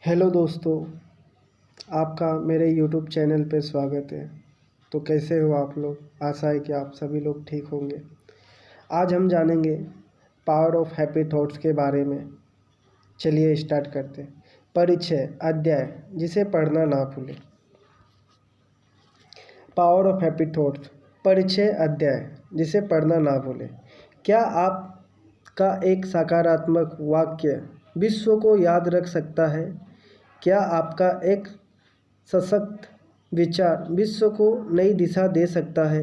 Hello दोस्तों, आपका मेरे यूट्यूब चैनल पे स्वागत है। तो कैसे हो आप लोग? आशा है कि आप सभी लोग ठीक होंगे। आज हम जानेंगे पावर ऑफ हैप्पी थॉट्स के बारे में। चलिए स्टार्ट करते हैं। परिचय अध्याय जिसे पढ़ना ना भूलें। पावर ऑफ हैप्पी थॉट्स परिचय अध्याय जिसे पढ़ना ना भूलें। क्या आपका एक सकारात्मक वाक्य विश्व को याद रख सकता है? क्या आपका एक सशक्त विचार विश्व को नई दिशा दे सकता है?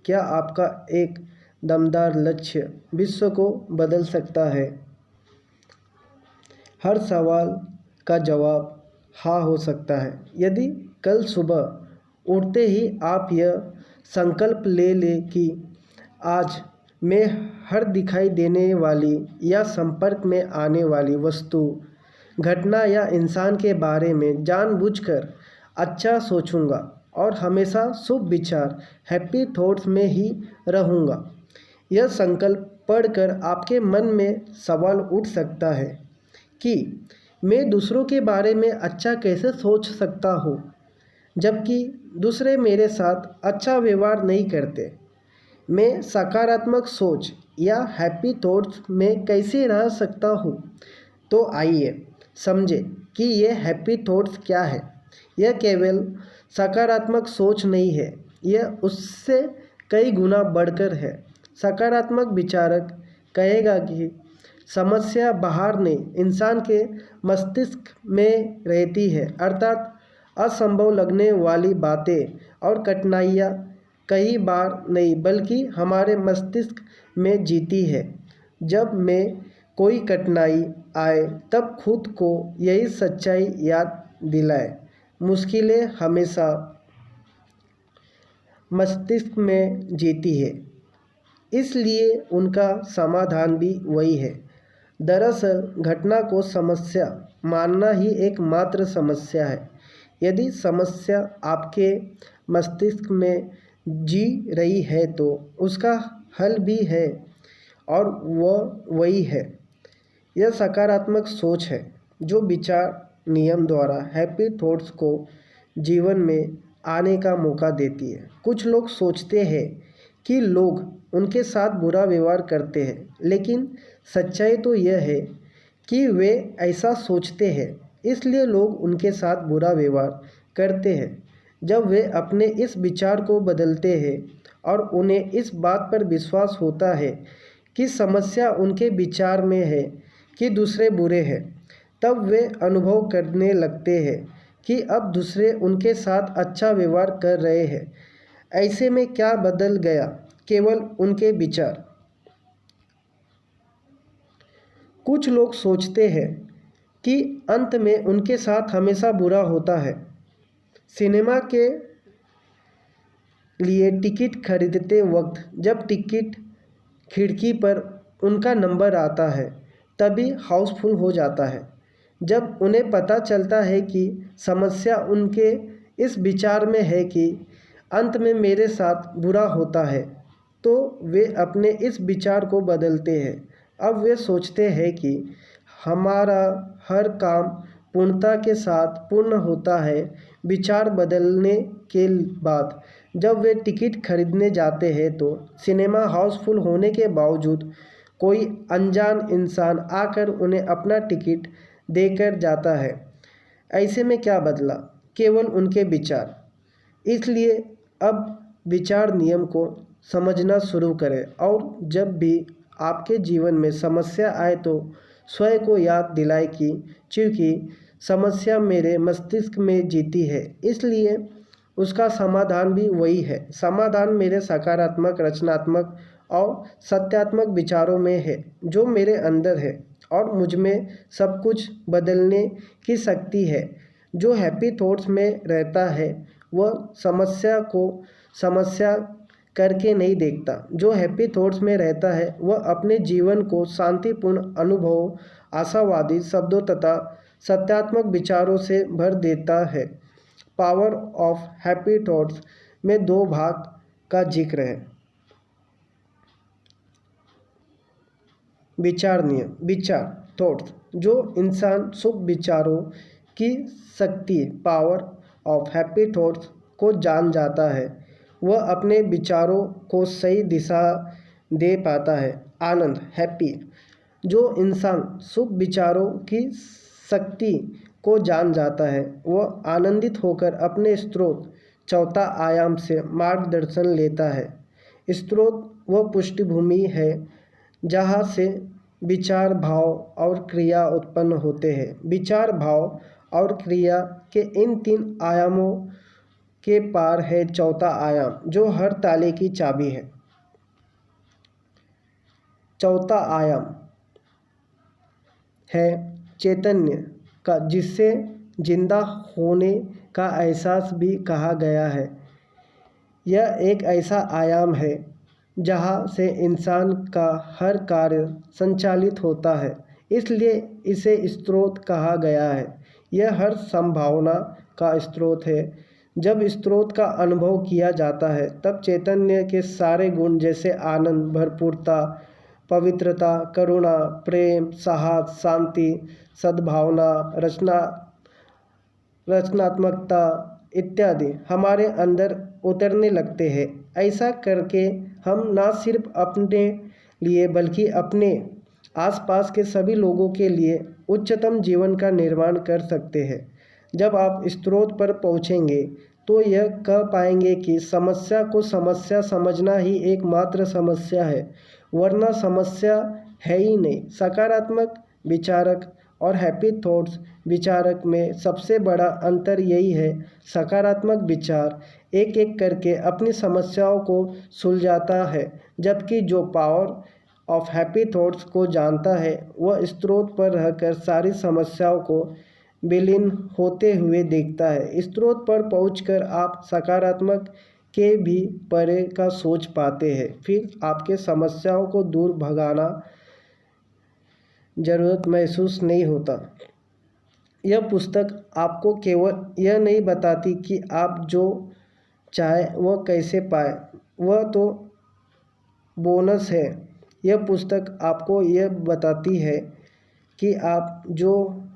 क्या आपका एक दमदार लक्ष्य विश्व को बदल सकता है? हर सवाल का जवाब हाँ हो सकता है यदि कल सुबह उठते ही आप यह संकल्प ले लें कि आज मैं हर दिखाई देने वाली या संपर्क में आने वाली वस्तु, घटना या इंसान के बारे में जानबूझकर अच्छा सोचूंगा और हमेशा शुभ विचार हैप्पी थॉट्स में ही रहूंगा। यह संकल्प पढ़कर आपके मन में सवाल उठ सकता है कि मैं दूसरों के बारे में अच्छा कैसे सोच सकता हूँ जबकि दूसरे मेरे साथ अच्छा व्यवहार नहीं करते। मैं सकारात्मक सोच या हैप्पी थॉट्स में कैसे रह सकता हूँ? तो आइए समझें कि ये हैप्पी थॉट्स क्या है। यह केवल सकारात्मक सोच नहीं है, यह उससे कई गुना बढ़कर है। सकारात्मक विचारक कहेगा कि समस्या बाहर नहीं, इंसान के मस्तिष्क में रहती है, अर्थात असंभव लगने वाली बातें और कठिनाइयाँ कई बार नहीं बल्कि हमारे मस्तिष्क में जीती है। जब मैं कोई कठिनाई आए तब खुद को यही सच्चाई याद दिलाए, मुश्किलें हमेशा मस्तिष्क में जीती है, इसलिए उनका समाधान भी वही है। दरअसल घटना को समस्या मानना ही एकमात्र समस्या है। यदि समस्या आपके मस्तिष्क में जी रही है तो उसका हल भी है और वह वही है। यह सकारात्मक सोच है जो विचार नियम द्वारा हैप्पी थॉट्स को जीवन में आने का मौका देती है। कुछ लोग सोचते हैं कि लोग उनके साथ बुरा व्यवहार करते हैं, लेकिन सच्चाई तो यह है कि वे ऐसा सोचते हैं इसलिए लोग उनके साथ बुरा व्यवहार करते हैं। जब वे अपने इस विचार को बदलते हैं और उन्हें इस बात पर विश्वास होता है कि समस्या उनके विचार में है कि दूसरे बुरे हैं, तब वे अनुभव करने लगते हैं कि अब दूसरे उनके साथ अच्छा व्यवहार कर रहे हैं। ऐसे में क्या बदल गया? केवल उनके विचार। कुछ लोग सोचते हैं कि अंत में उनके साथ हमेशा बुरा होता है। सिनेमा के लिए टिकट खरीदते वक्त जब टिकट खिड़की पर उनका नंबर आता है तभी हाउसफुल हो जाता है। जब उन्हें पता चलता है कि समस्या उनके इस विचार में है कि अंत में मेरे साथ बुरा होता है, तो वे अपने इस विचार को बदलते हैं। अब वे सोचते हैं कि हमारा हर काम पूर्णता के साथ पूर्ण होता है। विचार बदलने के बाद जब वे टिकट खरीदने जाते हैं तो सिनेमा हाउसफुल होने के बावजूद कोई अनजान इंसान आकर उन्हें अपना टिकट देकर जाता है। ऐसे में क्या बदला? केवल उनके विचार। इसलिए अब विचार नियम को समझना शुरू करें और जब भी आपके जीवन में समस्या आए तो स्वयं को याद दिलाए कि चूंकि समस्या मेरे मस्तिष्क में जीती है, इसलिए उसका समाधान भी वही है। समाधान मेरे सकारात्मक, रचनात्मक और सत्यात्मक विचारों में है जो मेरे अंदर है और मुझ में सब कुछ बदलने की शक्ति है। जो हैप्पी थॉट्स में रहता है वह समस्या को समस्या करके नहीं देखता। जो हैप्पी थॉट्स में रहता है वह अपने जीवन को शांतिपूर्ण अनुभवों, आशावादी शब्दों तथा सत्यात्मक विचारों से भर देता है। पावर ऑफ हैप्पी थॉट्स में दो भाग का जिक्र है। विचार नियम। विचार थॉट्स जो इंसान शुभ विचारों की शक्ति, पावर ऑफ हैप्पी थॉट्स को जान जाता है, वह अपने विचारों को सही दिशा दे पाता है। आनंद, हैप्पी, जो इंसान शुभ विचारों की शक्ति को जान जाता है वह आनंदित होकर अपने स्रोत चौथा आयाम से मार्गदर्शन लेता है। स्रोत वह पृष्ठभूमि है जहाँ से विचार, भाव और क्रिया उत्पन्न होते हैं। विचार, भाव और क्रिया के इन तीन आयामों के पार है चौथा आयाम जो हर ताले की चाबी है। चौथा आयाम है चैतन्य का, जिसे जिंदा होने का एहसास भी कहा गया है। यह एक ऐसा आयाम है जहाँ से इंसान का हर कार्य संचालित होता है, इसलिए इसे स्रोत कहा गया है। यह हर संभावना का स्रोत है। जब स्रोत का अनुभव किया जाता है तब चैतन्य के सारे गुण जैसे आनंद, भरपूरता, पवित्रता, करुणा, प्रेम, साहस, शांति, सद्भावना, रचनात्मकता इत्यादि हमारे अंदर उतरने लगते हैं। ऐसा करके हम न सिर्फ अपने लिए बल्कि अपने आसपास के सभी लोगों के लिए उच्चतम जीवन का निर्माण कर सकते हैं। जब आप स्रोत पर पहुंचेंगे तो यह कह पाएंगे कि समस्या को समस्या समझना ही एकमात्र समस्या है, वरना समस्या है ही नहीं। सकारात्मक विचारक और हैप्पी थॉट्स विचारक में सबसे बड़ा अंतर यही है, सकारात्मक विचार एक एक करके अपनी समस्याओं को सुलझाता है, जबकि जो पावर ऑफ हैप्पी थॉट्स को जानता है वह स्रोत पर रहकर सारी समस्याओं को विलीन होते हुए देखता है। स्रोत पर पहुंचकर आप सकारात्मक के भी परे का सोच पाते हैं, फिर आपके समस्याओं को दूर भगाना ज़रूरत महसूस नहीं होता। यह पुस्तक आपको केवल यह नहीं बताती कि आप जो चाहे वह कैसे पाए, वह तो बोनस है। यह पुस्तक आपको यह बताती है कि आप जो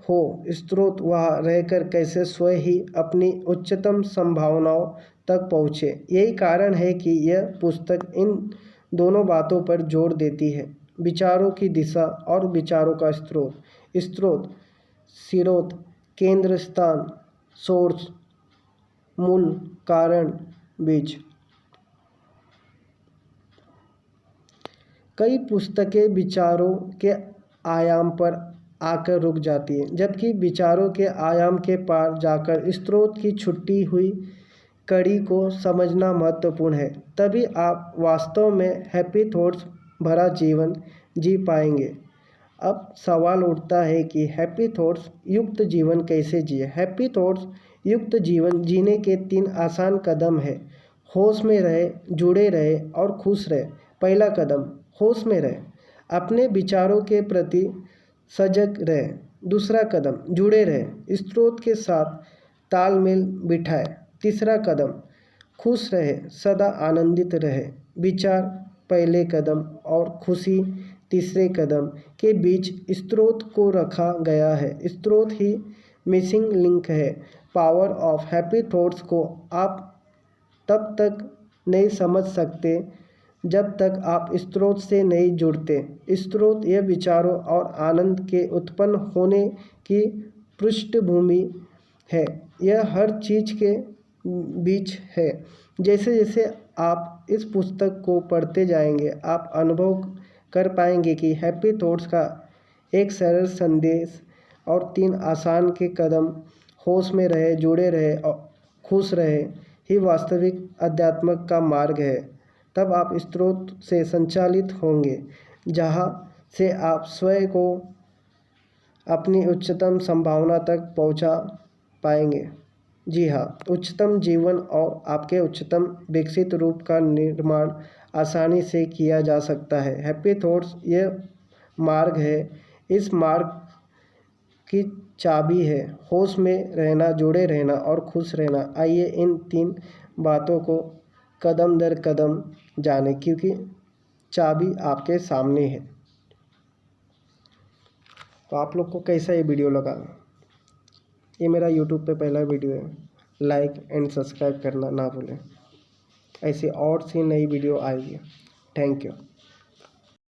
हो स्रोत वहाँ रहकर कैसे स्वयं ही अपनी उच्चतम संभावनाओं तक पहुँचे। यही कारण है कि यह पुस्तक इन दोनों बातों पर जोर देती है, विचारों की दिशा और विचारों का स्रोत। स्रोत, स्रोत, केंद्र स्थान, सोर्स, मूल, कारण, बीज। कई पुस्तकें विचारों के आयाम पर आकर रुक जाती हैं, जबकि विचारों के आयाम के पार जाकर स्रोत की छुट्टी हुई कड़ी को समझना महत्वपूर्ण है। तभी आप वास्तव में हैप्पी थॉट्स भरा जीवन जी पाएंगे। अब सवाल उठता है कि हैप्पी थॉट्स युक्त जीवन कैसे जिए। हैप्पी थॉट्स युक्त जीवन जीने के 3 आसान कदम हैं। होश में रहे, जुड़े रहे और खुश रहे। पहला कदम, होश में रहे, अपने विचारों के प्रति सजग रहे। दूसरा कदम, जुड़े रहे, स्रोत के साथ तालमेल बिठाए। तीसरा कदम, खुश रहे, सदा आनंदित रहे। विचार पहले कदम और खुशी तीसरे कदम के बीच स्रोत को रखा गया है। स्रोत ही मिसिंग लिंक है। पावर ऑफ हैप्पी थॉट्स को आप तब तक नहीं समझ सकते जब तक आप स्रोत से नहीं जुड़ते। स्रोत यह विचारों और आनंद के उत्पन्न होने की पृष्ठभूमि है। यह हर चीज़ के बीच है। जैसे जैसे आप इस पुस्तक को पढ़ते जाएंगे आप अनुभव कर पाएंगे कि हैप्पी थॉट्स का एक सरल संदेश और 3 आसान के कदम, होश में रहे, जुड़े रहे और खुश रहे, ही वास्तविक अध्यात्म का मार्ग है। तब आप स्रोत से संचालित होंगे जहाँ से आप स्वयं को अपनी उच्चतम संभावना तक पहुँचा पाएंगे। जी हाँ, उच्चतम जीवन और आपके उच्चतम विकसित रूप का निर्माण आसानी से किया जा सकता है। हैप्पी थॉट्स यह मार्ग है। इस मार्ग की चाबी है होश में रहना, जुड़े रहना और खुश रहना। आइए इन 3 बातों को कदम दर कदम जाने, क्योंकि चाबी आपके सामने है। तो आप लोग को कैसा ये वीडियो लगा? ये मेरा यूट्यूब पे पहला वीडियो है। लाइक एंड सब्सक्राइब करना ना भूलें। ऐसी और सी नई वीडियो आएगी। Thank you.